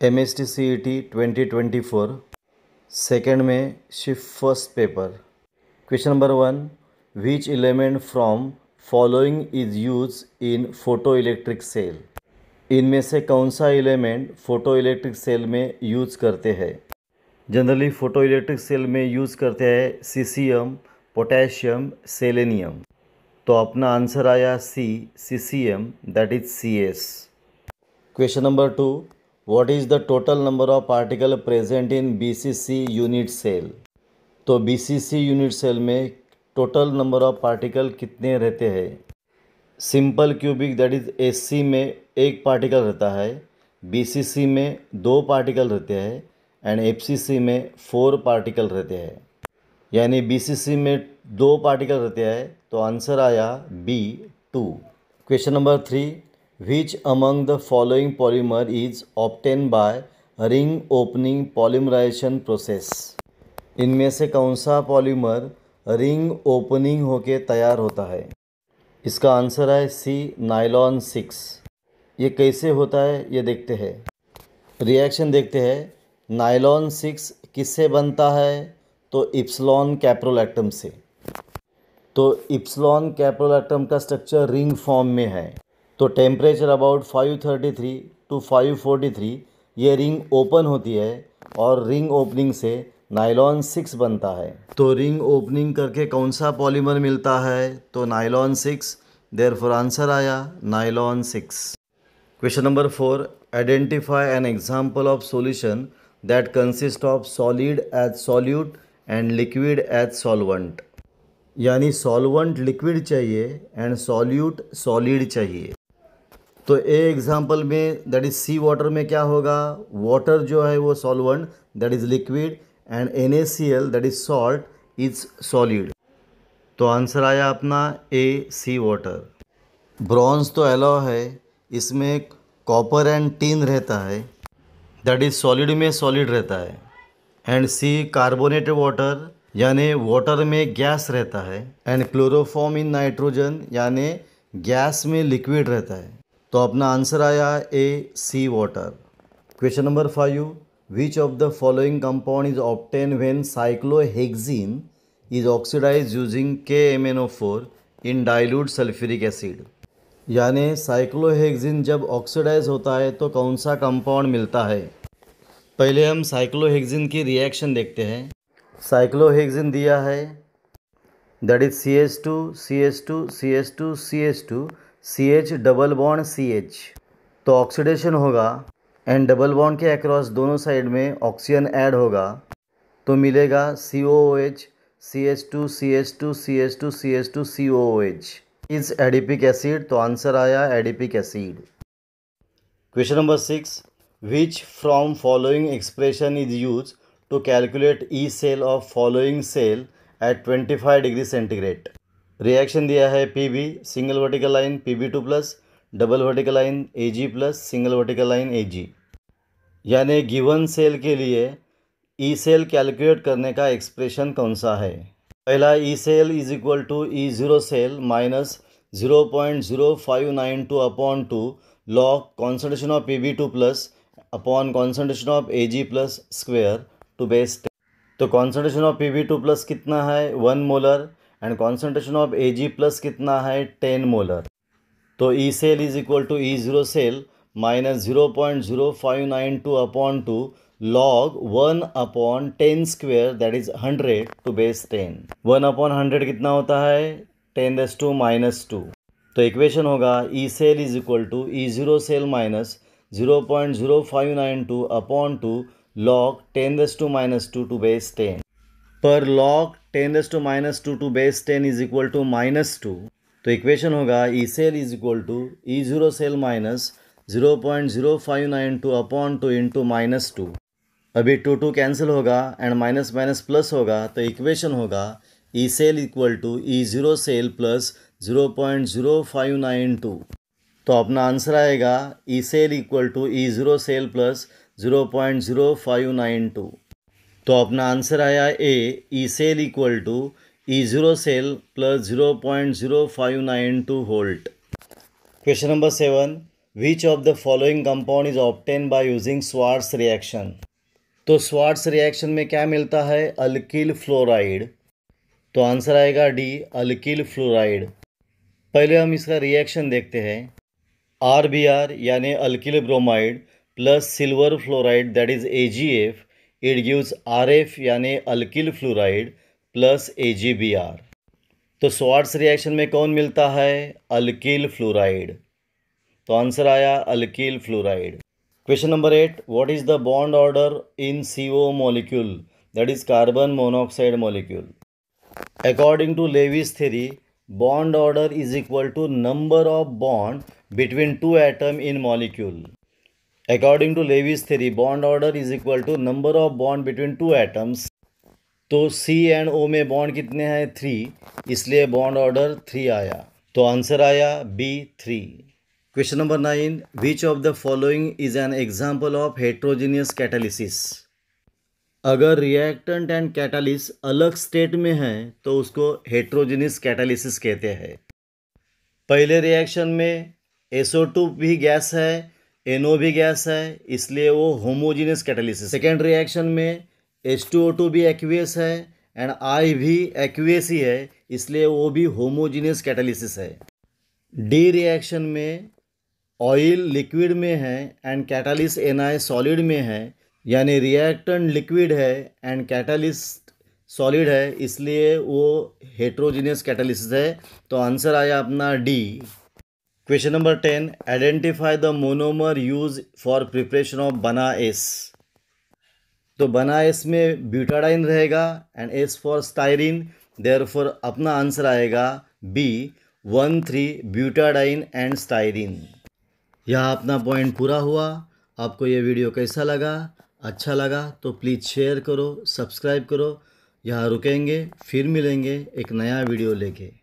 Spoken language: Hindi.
MSTCET 2024 सेकेंड में shift first paper. Question number 1, which element from following is use in photo electric cell. इनमें से कौन सा एलिमेंट फोटो इलेक्ट्रिक सेल में यूज करते हैं। जनरली फोटो इलेक्ट्रिक सेल में यूज करते हैं सीसियम, पोटेशियम, सेलेनियम। तो अपना आंसर आया C, caesium, that is CS। Question number 2, what is the total number of particle present in BCC unit cell. तो BCC यूनिट सेल में टोटल नंबर ऑफ पार्टिकल कितने रहते हैं। Simple cubic that is SC में एक पार्टिकल रहता है, BCC में 2 पार्टिकल रहते हैं एंड FCC में 4 पार्टिकल रहते हैं। यानी BCC में 2 पार्टिकल रहते हैं, तो आंसर आया B2। Question number 3, which among the following polymer is obtained by ring opening polymerization process। इनमें से कौन सा पॉलीमर रिंग ओपनिंग होके तैयार होता है। इसका आंसर है सी, नायलॉन 6। ये कैसे होता है ये देखते हैं, रिएक्शन देखते हैं। नायलॉन 6 किससे बनता है, तो इप्सिलॉन कैप्रोलैक्टम से। तो इप्सिलॉन कैप्रोलैक्टम का स्ट्रक्चर रिंग फॉर्म में है। तो टेम्परेचर अबाउट 533 टू 543 ये रिंग ओपन होती है और रिंग ओपनिंग से नायलॉन 6 बनता है। तो रिंग ओपनिंग करके कौन सा पॉलीमर मिलता है, तो नायलॉन 6। देयरफॉर आंसर आया nylon 6। Question number 4, identify an example of solution that consist of solid as solute and liquid as solvent. यानी सॉल्वेंट लिक्विड चाहिए एंड सॉल्यूट सॉलिड चाहिए। तो ए एग्जाम्पल में दैट इज सी वाटर में क्या होगा, वाटर जो है वो solvent that is liquid and NaCl that is salt is solid. तो आंसर आया अपना ए, सी वाटर। ब्रॉन्ज तो एलॉ है, इसमें कॉपर एंड टिन रहता है, दैट इज सॉलिड में सॉलिड रहता है। एंड सी कार्बोनेटेड वाटर, यानी वाटर में गैस रहता है। एंड क्लोरोफॉर्म इन नाइट्रोजन, यानी गैस में लिक्विड रहता है। तो अपना आंसर आया A, C water. Question number 5, which of the following compound is obtain when cyclohexene is oxidise using KMnO4 in dilute sulphuric acid. यानी साइक्लोहेक्सिन जब ऑक्सीडाइज होता है तो कौन सा कंपाउंड मिलता है। पहले हम साइक्लोहेक्सिन की रिएक्शन देखते हैं। साइक्लोहेक्सिन दिया है that is CH2 CH2 CH2 CH2 CH double bond CH। तो ऑक्सीडेशन होगा एंड डबल बॉन्ड के अक्रॉस दोनों साइड में ऑक्सीजन ऐड होगा, तो मिलेगा COOH CH2 CH2 CH2 CH2 COOH is adipic acid. तो आंसर आया adipic acid. Question number 6, which from following expression is use to calculate E cell of following cell at 25 degree centigrade. Reaction दिया है PB, single vertical line PB2 plus, double vertical line AG plus, single vertical line AG। यानी गिवन सेल के लिए E सेल कैलकुलेट करने का एक्सप्रेशन कौन सा है। पहला E cell is equal to E0 cell minus 0.0592 upon 2 log concentration of PB2 plus upon concentration of AG plus square to base 10। तो कॉन्सेंट्रेशन ऑफ PB2 प्लस कितना है, 1 molar and concentration of AG plus कितना है, 10 मोलर। तो E cell is equal to E0 cell minus 0.0592 upon 2 log 1 upon 10 square that is 100 to base 10। 1 upon 100 कितना होता है, 10⁻²। तो इक्वेशन होगा E cell is equal to E0 cell minus 0.0592 upon 2 log 10⁻² to base 10 पर log 10⁻² to base 10 is equal to -2। तो इक्वेशन होगा E cell is equal to E0 cell minus 0.0592 upon 2 into -2। अभी 2 कैंसिल होगा एंड माइनस माइनस प्लस होगा, तो इक्वेशन होगा E cell equal to E0 cell plus 0.0592। तो अपना आंसर आएगा E cell equal to E0 cell plus 0.0592। तो अपना आंसर आया A, E cell equal to E0 cell plus 0.0592 volt. Question number 7, which of the following compound is obtain by using Swarts reaction. तो स्वार्ट्स रिएक्शन में क्या मिलता है, अल्किल फ्लोराइड। तो आंसर आएगा डी, अल्किल फ्लोराइड। पहले हम इसका रिएक्शन देखते हैं। RBr यानी alkyl bromide plus silver fluoride that is AgF, it gives RF यानी अल्किल फ्लोराइड प्लस AgBr। तो स्वार्ट्स रिएक्शन में कौन मिलता है, अल्किल फ्लोराइड। तो आंसर आया alkyl fluoride. Question number 8, what is the bond order in CO molecule that is carbon monoxide molecule. According to Lewis theory, bond order is equal to number of bond between two atom in molecule. According to Lewis theory, bond order is equal to number of bond between two atoms. तो C एंड O में बॉन्ड कितने हैं, 3, इसलिए बॉन्ड ऑर्डर 3 आया। तो आंसर आया B, 3। Question number 9, which of the following is an example of heterogeneous catalysis. अगर रिएक्टेंट एंड कैटालिस्ट अलग स्टेट में हैं तो उसको हेट्रोजीनियस कैटालिसिस कहते हैं। पहले रिएक्शन में SO2 भी गैस है, NO भी गैस है, इसलिए वो होमोजीनियस कैटालिसिस। सेकेंड रिएक्शन में H2O2 भी एक्वियस है एंड I भी एक्वियस ही है, इसलिए वो भी होमोजीनियस कैटालिसिस है। डी रिएक्शन में ऑयल लिक्विड में है एंड कैटालिस्ट Na सॉलिड में है, यानी रिएक्टेंट लिक्विड है एंड कैटालिस्ट सॉलिड है, इसलिए वो हेट्रोजीनियस कैटालिसिस है। तो आंसर आया अपना D. Question number 10, identify the monomer use for preparation of buna S. तो बनाएस में ब्यूटाडाइन रहेगा and S for styrene, therefore अपना आंसर आएगा बी, 1,3 ब्यूटाडाइन एंड स्टायरिन। यहाँ अपना पॉइंट पूरा हुआ। आपको ये वीडियो कैसा लगा, अच्छा लगा तो प्लीज़ शेयर करो, सब्सक्राइब करो। यहाँ रुकेंगे, फिर मिलेंगे एक नया वीडियो लेके।